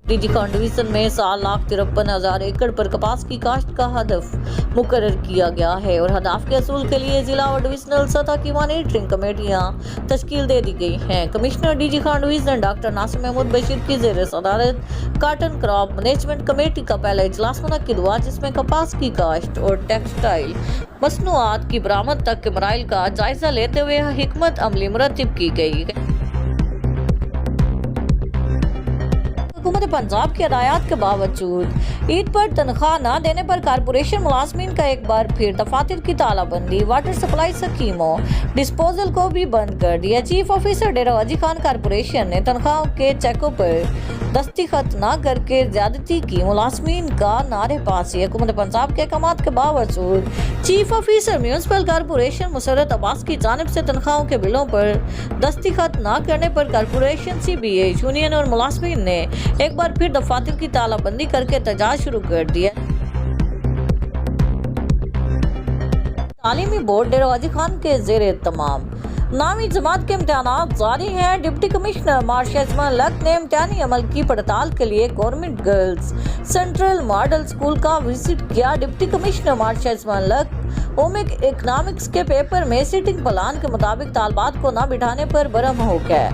DG Khan division में 7,53,000 एकड़ पर कपास की काश्त का हदफ मुकर्रर किया गया है और हदफ के असूल के लिए जिला और डिविजनल सतह की मॉनिटरिंग कमेटियां तश्कील दे दी गई हैं। Commissioner DG Khan division doctor Nasir Mahmood Bashir की जेर सदारत कॉटन क्रॉप मैनेजमेंट कमेटी का पहला इजलास मुनक्किद हुआ, जिसमें कपास की काश्त और टेक्सटाइल मसनूआत की बरामद तक के मराइल का जायजा लेते हुए हिकमत अमली मुरतब की गई। हुकूमत पंजाब की हदायत के बावजूद ईद पर तनख्वाह न देने पर कारपोरेशन मुलाजमीन का एक बार फिर दफातर की तालाबंदी, वाटर सप्लाई स्कीमों डिस्पोजल को भी बंद कर दिया। चीफ ऑफिसर डेरा गाजी खान कारपोरेशन ने तनख्वाहों के चेकों पर दस्तखत न करके ज्यादती की मुलाजमीन का नारेबाजी। हुकूमत पंजाब के अहकाम के बावजूद chief officer municipal corporation Musarrat Abbas की जानिब से तनख्वाहों के बिलों पर दस्तखत न करने पर कारपोरेशन CBA यूनियन और मुलाजमीन ने एक बार फिर दफातर की तालाबंदी करके एहतजाज शुरू कर दिया। तालीमी बोर्ड डेरा गाजी खान के जेर तमाम नामी जमात के इम्तिहानात जारी हैं। डिप्टी कमिश्नर मार्शा इस्माइल लक ने इम्तिहानी अमल की पड़ताल के लिए government girls central model school का विजिट किया। Deputy commissioner मार्शा Ismail luck ohmic economics के पेपर में सिटिंग प्लान के मुताबिक तालबात को न बिठाने पर बरहम हो गए।